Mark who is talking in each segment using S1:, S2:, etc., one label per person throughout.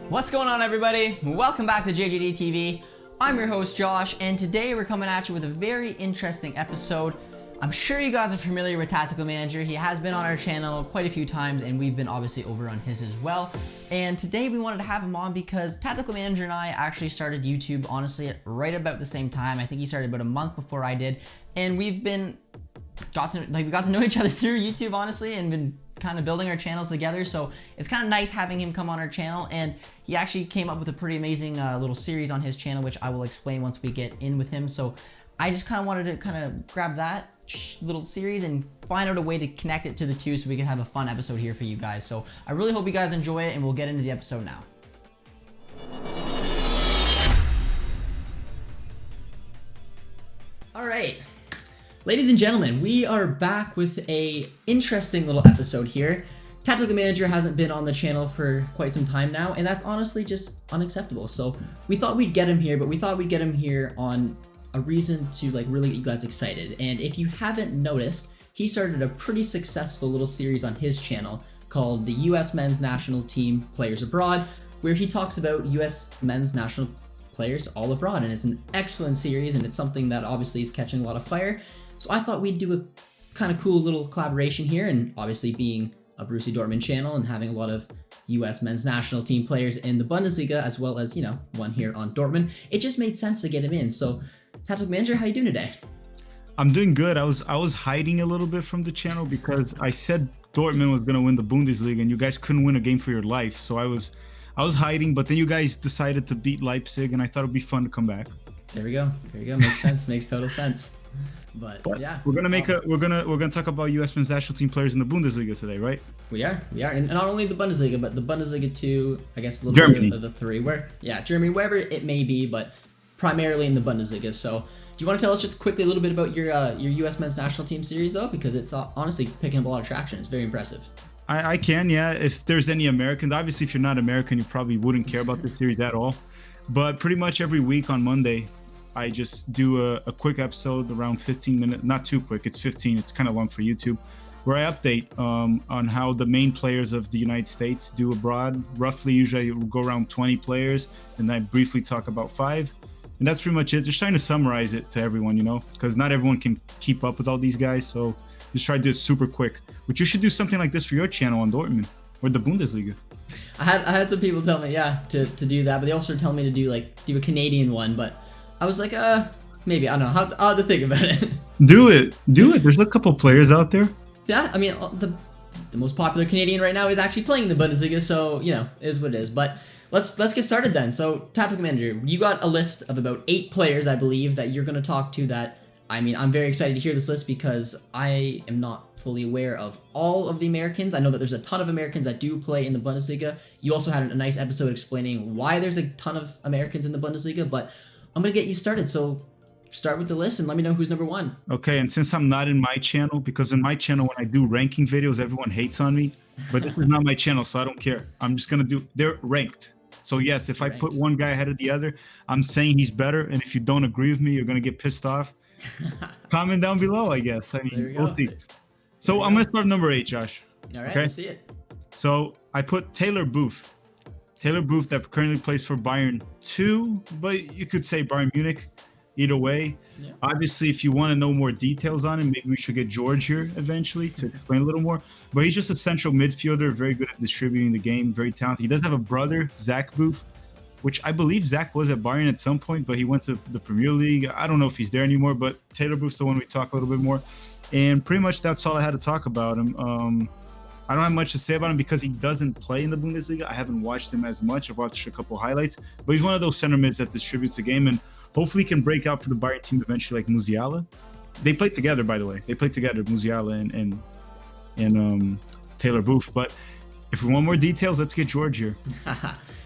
S1: What's going on, everybody? Welcome back to JJD TV. I'm your host Josh, and today we're coming at you with a very interesting episode. I'm sure you guys are familiar with Tactical Manager. He has been on our channel quite a few times, and we've been obviously over on his as well. And today we wanted to have him on because Tactical Manager and I actually started YouTube, honestly, at right about the same time. I think he started about a month before I did, and we got to know each other through YouTube, honestly, and been kind of building our channels together. So it's kind of nice having him come on our channel, and he actually came up with a pretty amazing little series on his channel, which I will explain once we get in with him. So I just kind of wanted to kind of grab that little series and find out a way to connect it to the two so we can have a fun episode here for you guys. So I really hope you guys enjoy it, and we'll get into the episode now. All right. Ladies and gentlemen, we are back with a interesting little episode here. Tactical Manager hasn't been on the channel for quite some time now, and that's honestly just unacceptable. So we thought we'd get him here, but we thought we'd get him here on a reason to really get you guys excited. And if you haven't noticed, he started a pretty successful little series on his channel called the US Men's National Team Players Abroad, where he talks about US Men's National Players all abroad. And it's an excellent series, and it's something that obviously is catching a lot of fire. So I thought we'd do a kind of cool little collaboration here, and obviously being a Borussia Dortmund channel and having a lot of US men's national team players in the Bundesliga, as well as, one here on Dortmund, it just made sense to get him in. So Tactical Manager, how you doing today?
S2: I'm doing good. I was hiding a little bit from the channel because I said Dortmund was going to win the Bundesliga and you guys couldn't win a game for your life. So I was hiding, but then you guys decided to beat Leipzig, and I thought it'd be fun to come back.
S1: There we go. Makes sense. Makes total sense. But yeah,
S2: we're gonna talk about U.S. men's national team players in the Bundesliga today, right?
S1: We are, and not only the Bundesliga, but the Bundesliga 2, I guess a little bit of the 3, Germany, wherever it may be, but primarily in the Bundesliga. So, do you want to tell us just quickly a little bit about your U.S. men's national team series, though, because it's honestly picking up a lot of traction. It's very impressive.
S2: I can, yeah. If there's any Americans, obviously, if you're not American, you probably wouldn't care about this series at all. But pretty much every week on Monday, I just do a quick episode around 15 minutes, not too quick, it's 15, it's kind of long for YouTube, where I update on how the main players of the United States do abroad. Roughly, usually I go around 20 players, and I briefly talk about 5. And that's pretty much it. Just trying to summarize it to everyone, because not everyone can keep up with all these guys. So just try to do it super quick. But you should do something like this for your channel on Dortmund or the Bundesliga.
S1: I had some people tell me, to do that, but they also tell me to do a Canadian one, but I was like, maybe, I don't know, I'll have to think about it.
S2: Do it. There's a couple players out there.
S1: Yeah, I mean, the most popular Canadian right now is actually playing in the Bundesliga, so, it is what it is. But let's get started then. So, Tactical Manager, you got a list of about 8 players, I believe, that you're going to talk to that, I'm very excited to hear this list because I am not fully aware of all of the Americans. I know that there's a ton of Americans that do play in the Bundesliga. You also had a nice episode explaining why there's a ton of Americans in the Bundesliga, but I'm going to get you started. So start with the list and let me know who's number 1.
S2: Okay, and since I'm not in my channel, because in my channel, when I do ranking videos, everyone hates on me, but this is not my channel, so I don't care. I'm just going to they're ranked. So yes, if I put one guy ahead of the other, I'm saying he's better. And if you don't agree with me, you're going to get pissed off. Comment down below, I guess. We'll see. So I'm going to start number 8, Josh.
S1: All right, let's see it.
S2: So I put Taylor Booth. Taylor Booth, that currently plays for Bayern 2, but you could say Bayern Munich. Either way, Obviously, if you want to know more details on him, maybe we should get George here eventually to explain a little more. But he's just a central midfielder, very good at distributing the game, very talented. He does have a brother, Zach Booth, which I believe Zach was at Bayern at some point, but he went to the Premier League. I don't know if he's there anymore, but Taylor Booth's the one we talk a little bit more. And pretty much that's all I had to talk about him. I don't have much to say about him because he doesn't play in the Bundesliga. I haven't watched him as much. I've watched a couple highlights, but he's one of those center mids that distributes the game, and hopefully he can break out for the Bayern team eventually, like Musiala. They played together, by the way. They played together, Musiala and Taylor Booth. But if we want more details, let's get George here.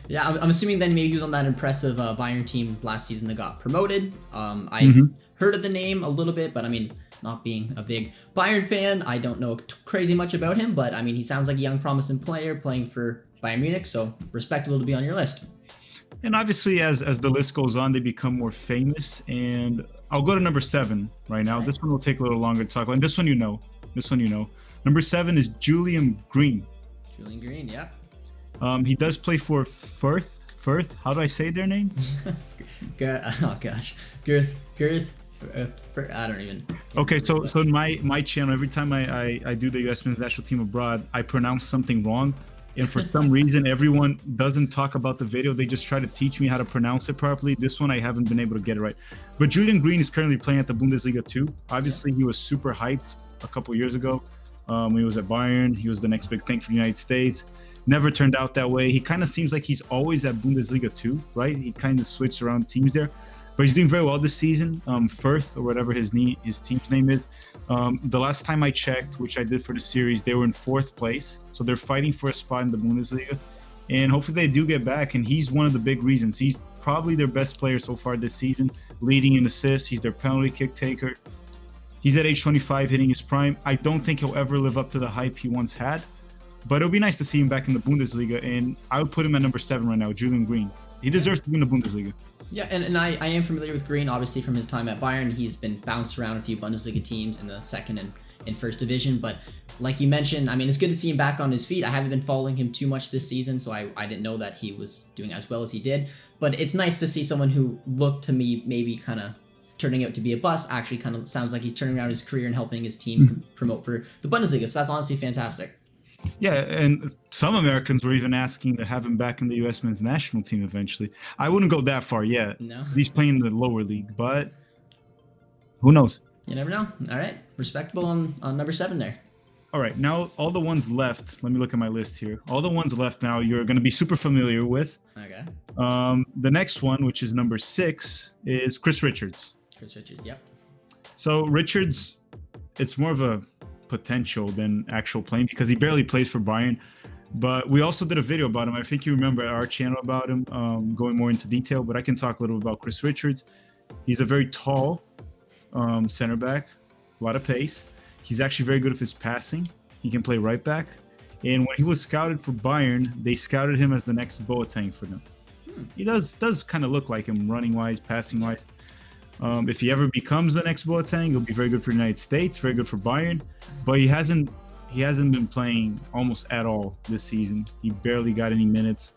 S1: Yeah, I'm assuming then maybe he was on that impressive Bayern team last season that got promoted. I heard of the name a little bit, but not being a big Bayern fan, I don't know crazy much about him, but he sounds like a young promising player playing for Bayern Munich, so respectable to be on your list.
S2: And obviously, as the list goes on, they become more famous. And I'll go to number 7 right now. This one will take a little longer to talk about. And this one you know. Number 7 is Julian Green.
S1: Julian Green, yeah.
S2: He does play for Firth. Firth. How do I say their name?
S1: Oh gosh, Girth. I don't even.
S2: Okay, so in my channel, every time I do the U.S. men's national team abroad, I pronounce something wrong, and for some reason, everyone doesn't talk about the video. They just try to teach me how to pronounce it properly. This one, I haven't been able to get it right. But Julian Green is currently playing at the Bundesliga too. Obviously, he was super hyped a couple years ago. When he was at Bayern, he was the next big thing for the United States. Never turned out that way. He kind of seems like he's always at Bundesliga too, right? He kind of switched around teams there. But he's doing very well this season. Firth, or whatever his team's name is. The last time I checked, which I did for the series, they were in 4th place. So they're fighting for a spot in the Bundesliga. And hopefully they do get back. And he's one of the big reasons. He's probably their best player so far this season, leading in assists. He's their penalty kick taker. He's at age 25, hitting his prime. I don't think he'll ever live up to the hype he once had. But it'll be nice to see him back in the Bundesliga. And I would put him at number 7 right now, Julian Green. He deserves to be in the Bundesliga.
S1: Yeah, and I am familiar with Green, obviously, from his time at Bayern. He's been bounced around a few Bundesliga teams in the 2nd and 1st division. But like you mentioned, I mean, it's good to see him back on his feet. I haven't been following him too much this season, so I didn't know that he was doing as well as he did. But it's nice to see someone who looked to me maybe kind of turning out to be a bust actually kind of sounds like he's turning around his career and helping his team promote for the Bundesliga. So that's honestly fantastic.
S2: Yeah, and some Americans were even asking to have him back in the U.S. men's national team eventually. I wouldn't go that far yet.
S1: No.
S2: He's playing in the lower league, but who knows?
S1: You never know. All right. Respectable on number 7 there.
S2: All right, now all the ones left, let me look at my list here. All the ones left now you're going to be super familiar with.
S1: Okay.
S2: The next one, which is number 6, is Chris Richards.
S1: Chris Richards, yep.
S2: So Richards, it's more of a potential than actual playing because he barely plays for Bayern. But we also did a video about him. I think you remember our channel about him, going more into detail. But I can talk a little about Chris Richards. He's a very tall center back, a lot of pace. He's actually very good at his passing. He can play right back. And when he was scouted for Bayern, they scouted him as the next Boateng for them. He does kind of look like him running-wise, passing-wise. If he ever becomes the next Boateng, he'll be very good for the United States, very good for Bayern. But he hasn't been playing almost at all this season. He barely got any minutes.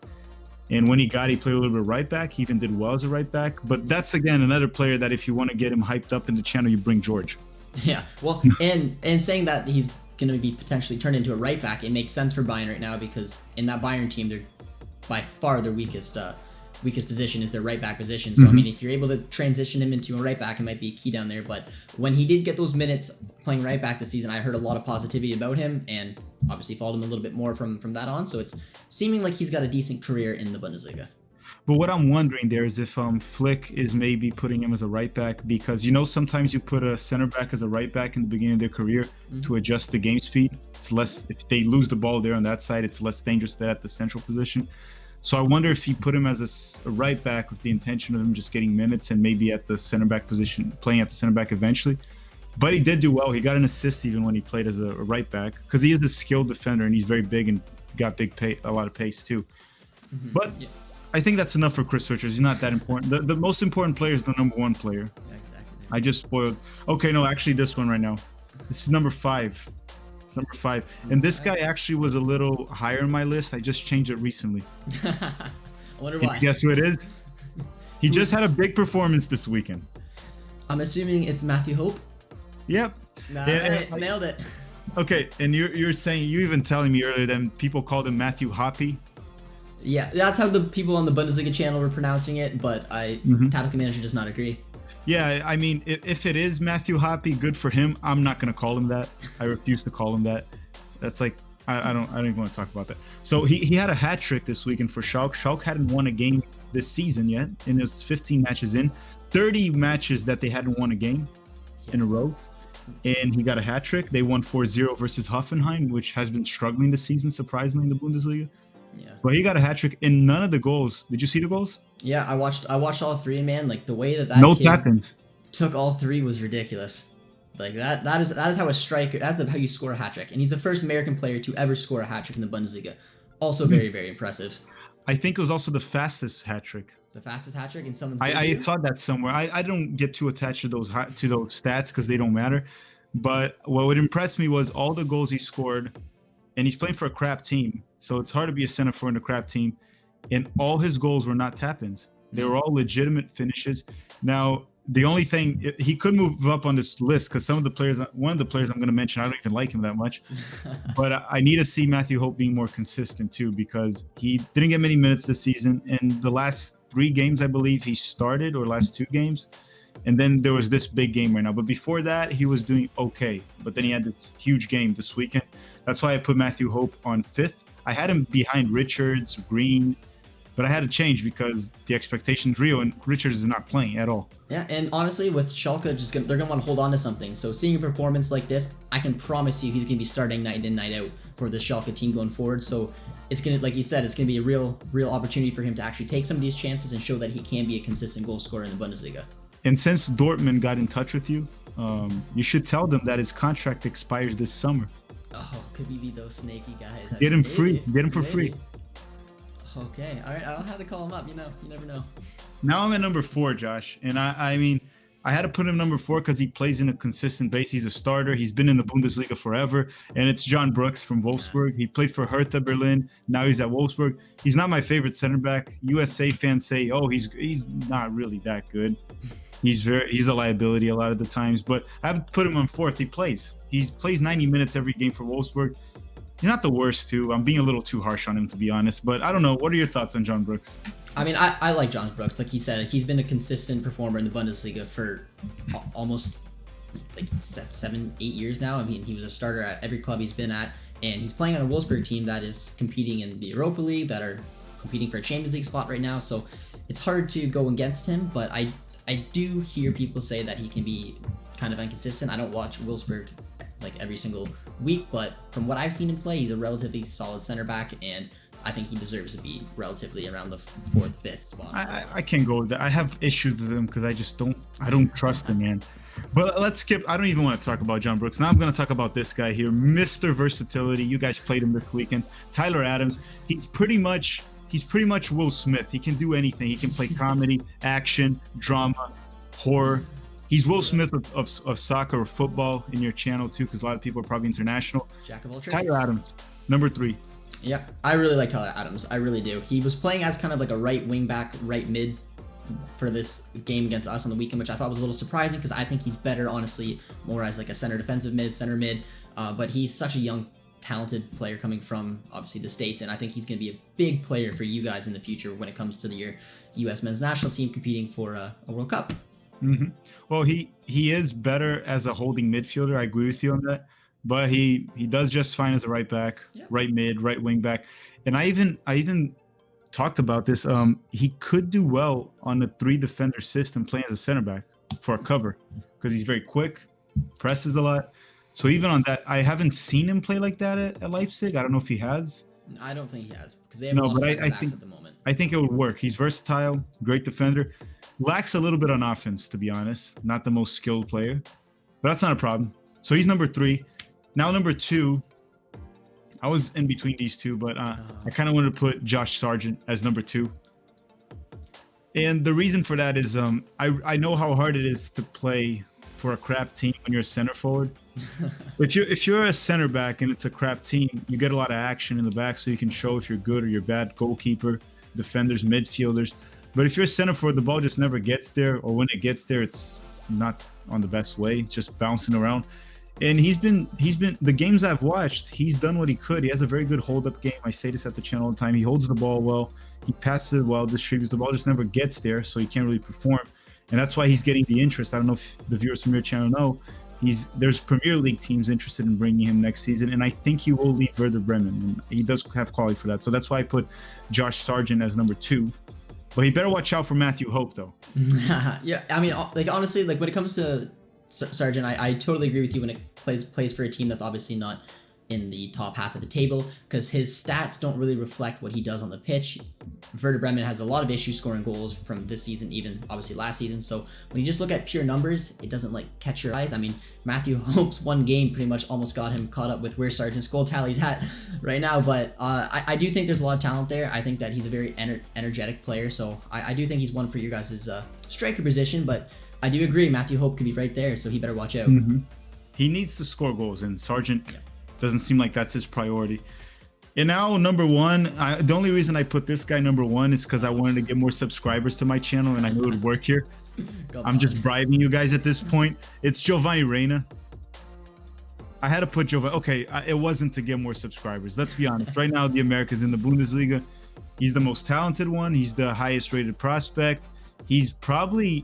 S2: And when he got, he played a little bit right back. He even did well as a right back. But that's, again, another player that if you want to get him hyped up in the channel, you bring George.
S1: Yeah, well, and saying that he's going to be potentially turned into a right back, it makes sense for Bayern right now because in that Bayern team, they're by far their weakest position is their right back position. So I mean, if you're able to transition him into a right back, it might be key down there. But when he did get those minutes playing right back this season, I heard a lot of positivity about him, and obviously followed him a little bit more from that on. So it's seeming like he's got a decent career in the Bundesliga.
S2: But what I'm wondering there is if Flick is maybe putting him as a right back because, you know, sometimes you put a center back as a right back in the beginning of their career to adjust the game speed. It's less, if they lose the ball there on that side, it's less dangerous than at the central position. So I wonder if he put him as a right back with the intention of him just getting minutes and maybe at the center back position, playing at the center back eventually. But he did do well. He got an assist even when he played as a right back because he is a skilled defender and he's very big and got a lot of pace too. But yeah. I think that's enough for Chris Richards. He's not that important. The most important player is the number 1 player.
S1: Yeah, exactly.
S2: I just spoiled. Okay, no, actually this one right now. This is number 5. It's number 5. And this guy actually was a little higher in my list. I just changed it recently.
S1: I wonder why.
S2: Guess who it is? He just had a big performance this weekend.
S1: I'm assuming it's Matthew Hope.
S2: Yep.
S1: Nailed it.
S2: Okay, and you're saying, you even telling me earlier that people called him Matthew Hoppy.
S1: Yeah, that's how the people on the Bundesliga channel were pronouncing it, but Tactical Manager does not agree.
S2: Yeah, I mean, if it is Matthew Hoppy, good for him. I'm not going to call him that. I refuse to call him that. That's like, I don't even want to talk about that. So he had a hat trick this weekend for Schalke. Schalke hadn't won a game this season yet, and it was 15 matches in. 30 matches that they hadn't won a game in a row. And he got a hat trick. They won 4-0 versus Hoffenheim, which has been struggling this season, surprisingly, in the Bundesliga. Yeah. But he got a hat trick in none of the goals. Did you see the goals?
S1: Yeah, I watched all 3, man. Like the way that
S2: no
S1: kid
S2: tap-ins
S1: took all 3 was ridiculous. Like that is how a striker. That's how you score a hat trick. And he's the first American player to ever score a hat trick in the Bundesliga. Also very, very impressive.
S2: I think it was also the fastest hat trick.
S1: The fastest hat trick in someone's.
S2: I saw that somewhere. I don't get too attached to those stats because they don't matter. But what would impress me was all the goals he scored and he's playing for a crap team. So it's hard to be a center forward in a crap team. And all his goals were not tap-ins. They were all legitimate finishes. Now, the only thing, he could move up on this list because some of the players, one of the players I'm going to mention, I don't even like him that much. But I need to see Matthew Hope being more consistent too, because he didn't get many minutes this season. And the last 3 games, I believe, he started, or last 2 games. And then there was this big game right now. But before that, he was doing okay. But then he had this huge game this weekend. That's why I put Matthew Hope on 5th. I had him behind Richards, Green, but I had to change because the expectation's real, and Richards is not playing at all.
S1: Yeah, and honestly, with Schalke, they're gonna want to hold on to something. So seeing a performance like this, I can promise you he's gonna be starting night in, night out for the Schalke team going forward. So it's gonna, like you said, it's gonna be a real opportunity for him to actually take some of these chances and show that he can be a consistent goal scorer in the Bundesliga.
S2: And since Dortmund got in touch with you, you should tell them that his contract expires this summer.
S1: Oh, could we be those snaky guys?
S2: Get him free. Get him for free.
S1: Okay, all right. I'll have to call him up. You never know.
S2: Now I'm at number 4, Josh, and I mean, I had to put him number 4 because he plays in a consistent base. He's a starter. He's been in the Bundesliga forever, and it's John Brooks from Wolfsburg. He played for Hertha Berlin. Now he's at Wolfsburg. He's not my favorite center back. USA fans say, "Oh, he's not really that good." He's a liability a lot of the times, but I have to put him on 4th. He plays 90 minutes every game for Wolfsburg. He's not the worst, too. I'm being a little too harsh on him, to be honest. But I don't know. What are your thoughts on John Brooks?
S1: I mean, I like John Brooks. Like he said, he's been a consistent performer in the Bundesliga for almost like 7-8 years now. I mean, he was a starter at every club he's been at, and he's playing on a Wolfsburg team that is competing in the Europa League, that are competing for a Champions League spot right now. So it's hard to go against him, but I do hear people say that he can be kind of inconsistent. I don't watch Wolfsburg like every single week, but from what I've seen him play, he's a relatively solid center back, and I think he deserves to be relatively around the 4th, 5th spot.
S2: I can't go with that. I have issues with him because I don't trust him, man. But let's skip. I don't even want to talk about John Brooks. Now I'm going to talk about this guy here, Mr. Versatility. You guys played him this weekend. Tyler Adams. He's pretty much Will Smith. He can do anything. He can play comedy, action, drama, horror. He's Will Smith of soccer or football in your channel too, because a lot of people are probably international.
S1: Jack of all trades.
S2: Tyler Adams, number 3.
S1: Yeah, I really like Tyler Adams. I really do. He was playing as kind of like a right wing back, right mid for this game against us on the weekend, which I thought was a little surprising because I think he's better, honestly, more as like a center defensive mid, center mid. But he's such a young, talented player coming from obviously the States, and I think he's going to be a big player for you guys in the future when it comes to your U.S. men's national team competing for a World Cup.
S2: Mm-hmm. Well, he is better as a holding midfielder. I agree with you on that. But he does just fine as a right back, right mid, right wing back. And I even talked about this. He could do well on the 3 defender system playing as a center back for a cover because he's very quick, presses a lot. So even on that, I haven't seen him play like that at Leipzig. I don't know if he has.
S1: I don't think he has because they have a lot of center backs at the moment.
S2: I think it would work. He's versatile, great defender. Lacks a little bit on offense, to be honest. Not the most skilled player, but that's not a problem. So he's number 3. Now number 2, I was in between these two, but I kind of wanted to put Josh Sargent as number 2. And the reason for that is I know how hard it is to play for a crap team when you're a center forward. If you're a center back and it's a crap team, you get a lot of action in the back, so you can show if you're good or you're bad. Goalkeeper, defenders, midfielders. But if you're a center forward, the ball just never gets there, or when it gets there, it's not on the best way. It's just bouncing around. And he's been the games I've watched, he's done what he could. He has a very good hold-up game. I say this at the channel all the time. He holds the ball well. He passes it well, distributes. The ball just never gets there, so he can't really perform. And that's why he's getting the interest. I don't know if the viewers from your channel know. There's Premier League teams interested in bringing him next season, and I think he will leave Werder Bremen. And he does have quality for that. So that's why I put Josh Sargent as number 2. But he better watch out for Matthew Hope, though.
S1: Yeah, I mean, like honestly, like when it comes to Sargent, I totally agree with you when it plays for a team that's obviously not in the top half of the table, because his stats don't really reflect what he does on the pitch. Werder Bremen has a lot of issues scoring goals from this season, even obviously last season. So when you just look at pure numbers, it doesn't like catch your eyes. I mean, Matthew Hope's one game pretty much almost got him caught up with where Sargent's goal tally's at right now. But I do think there's a lot of talent there. I think that he's a very energetic player. So I do think he's one for your guys' striker position. But I do agree, Matthew Hope could be right there, so he better watch out.
S2: Mm-hmm. He needs to score goals, and Sargent, Doesn't seem like that's his priority. And now number one, the only reason I put this guy number one is because I wanted to get more subscribers to my channel, and I knew it would work here. I'm just bribing you guys at this point. It's Giovanni Reina. I had to put Giovanni. Okay, it wasn't to get more subscribers. Let's be honest. Right now, the America's in the Bundesliga. He's the most talented one. He's the highest rated prospect. He's having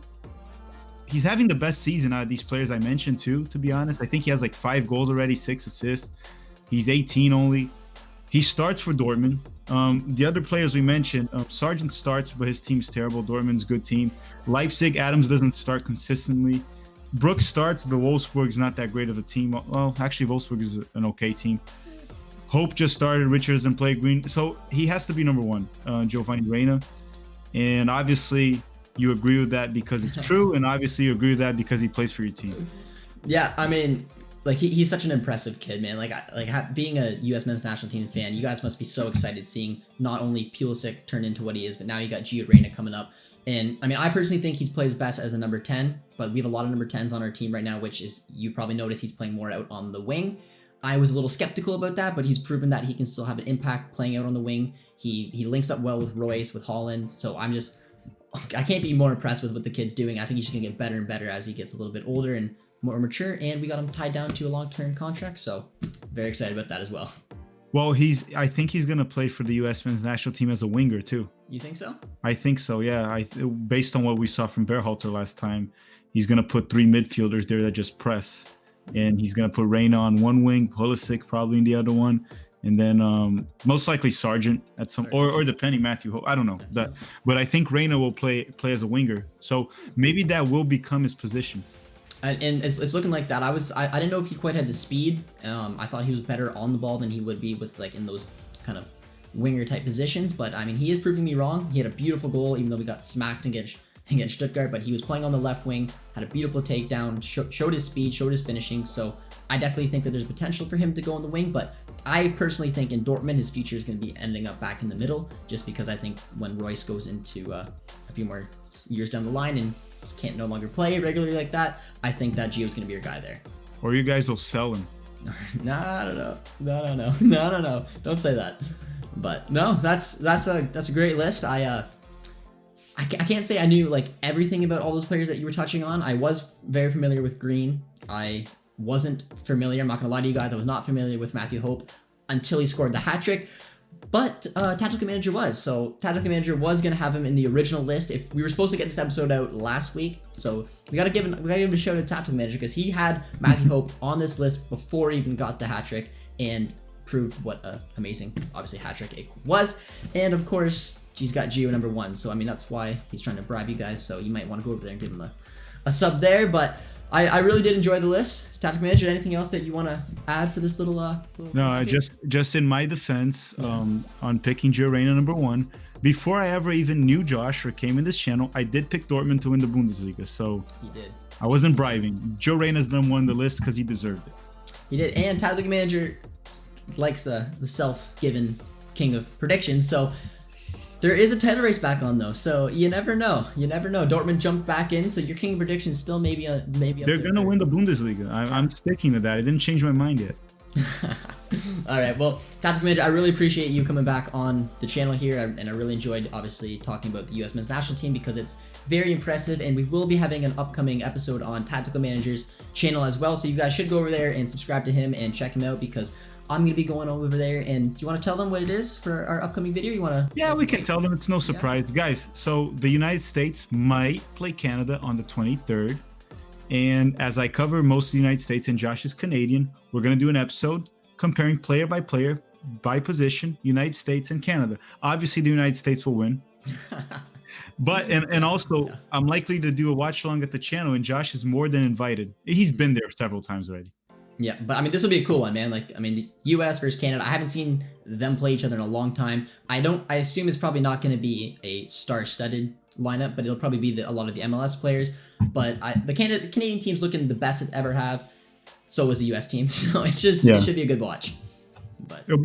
S2: the best season out of these players I mentioned too, to be honest. I think he has like 5 goals already, 6 assists. He's 18 only. He starts for Dortmund. The other players we mentioned, Sargent starts, but his team's terrible. Dortmund's a good team. Leipzig, Adams doesn't start consistently. Brooks starts, but Wolfsburg's not that great of a team. Well, actually, Wolfsburg is an okay team. Hope just started. Richard doesn't play Green. So he has to be number one, Giovanni Reina. And obviously, you agree with that because it's true. And obviously, you agree with that because he plays for your team.
S1: Yeah, I mean, like he's such an impressive kid, man. Being a U.S. men's national team fan, you guys must be so excited seeing not only Pulisic turn into what he is, but now you got Gio Reyna coming up. And I mean, I personally think he plays best as a number 10, but we have a lot of number 10s on our team right now, which is, you probably noticed he's playing more out on the wing. I was a little skeptical about that, but he's proven that he can still have an impact playing out on the wing. He links up well with Royce, with Holland. So I can't be more impressed with what the kid's doing. I think he's just gonna get better and better as he gets a little bit older and more mature, and we got him tied down to a long-term contract, so very excited about that as well.
S2: Well, I think he's gonna play for the U.S. men's national team as a winger too.
S1: You think so?
S2: I think so. Yeah. Based on what we saw from Berhalter last time, he's gonna put 3 midfielders there that just press, and he's gonna put Reina on one wing, Pulisic probably in the other one, and then most likely Sargent at some, or depending Matthew Hope. I don't know that, but I think Reina will play as a winger, so maybe that will become his position.
S1: And it's looking like that. I didn't know if he quite had the speed. I thought he was better on the ball than he would be with like in those kind of winger type positions. But I mean, he is proving me wrong. He had a beautiful goal, even though we got smacked against Stuttgart. But he was playing on the left wing, had a beautiful takedown, showed his speed, showed his finishing. So I definitely think that there's potential for him to go on the wing. But I personally think in Dortmund, his future is going to be ending up back in the middle, just because I think when Royce goes into a few more years down the line and can't no longer play regularly like that, I think that Gio's gonna be your guy there.
S2: Or you guys will sell him.
S1: No. Don't say that. But no, that's a great list. I can't say I knew like everything about all those players that you were touching on. I was very familiar with Green. I wasn't familiar, I'm not gonna lie to you guys, I was not familiar with Matthew Hope until he scored the hat-trick. But Tactical Manager was. So Tactical Manager was going to have him in the original list. If we were supposed to get this episode out last week, so we got to give him a shout out to Tactical Manager because he had Matthew Hope on this list before he even got the hat trick and proved what an amazing, obviously, hat trick it was. And of course, he's got Gio number 1. So I mean, that's why he's trying to bribe you guys. So you might want to go over there and give him a sub there. But I really did enjoy the list. Tactical Manager, anything else that you want to add for this little
S2: No, just in my defense, on picking Gio Reyna number 1, before I ever even knew Josh or came in this channel, I did pick Dortmund to win the Bundesliga. So
S1: he did.
S2: I wasn't bribing. Gio Reyna's number 1 on the list because he deserved it.
S1: He did, and Tactical Manager likes the self-given king of predictions, so there is a title race back on though, so you never know. Dortmund jumped back in, so your king predictions still maybe
S2: they're gonna win the Bundesliga. I'm sticking to that. I didn't change my mind yet.
S1: All right, well, Tactical Manager, I really appreciate you coming back on the channel here, and I really enjoyed obviously talking about the U.S. men's national team because it's very impressive, and we will be having an upcoming episode on Tactical Manager's channel as well, so you guys should go over there and subscribe to him and check him out because I'm going to be going over there. And do you want to tell them what it is for our upcoming video? You want to?
S2: Yeah, we can tell them. It's no surprise. Yeah. Guys, so the United States might play Canada on the 23rd. And as I cover most of the United States and Josh is Canadian, we're going to do an episode comparing player by position, United States and Canada. Obviously, the United States will win. But, and also, yeah. I'm likely to do a watch along at the channel, and Josh is more than invited. He's been there several times already.
S1: Yeah, but I mean, this will be a cool one, man. Like, I mean, the U.S. versus Canada. I haven't seen them play each other in a long time. I assume it's probably not going to be a star-studded lineup, but it'll probably be a lot of the MLS players. But the Canadian team's looking the best it's ever have. So is the U.S. team. So it should be a good watch. But
S2: it'll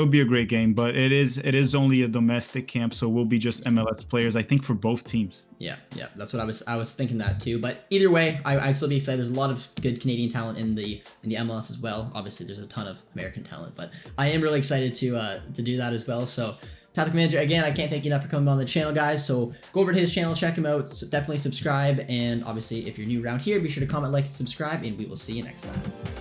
S2: be a great game, but it is only a domestic camp, so we'll be just MLS players, I think, for both teams.
S1: Yeah, that's what I was thinking that too. But either way, I still be excited. There's a lot of good Canadian talent in the MLS as well. Obviously, there's a ton of American talent, but I am really excited to do that as well. So Tactical Manager, again, I can't thank you enough for coming on the channel, guys. So go over to his channel, check him out, definitely subscribe, and obviously if you're new around here, be sure to comment, like, and subscribe, and we will see you next time.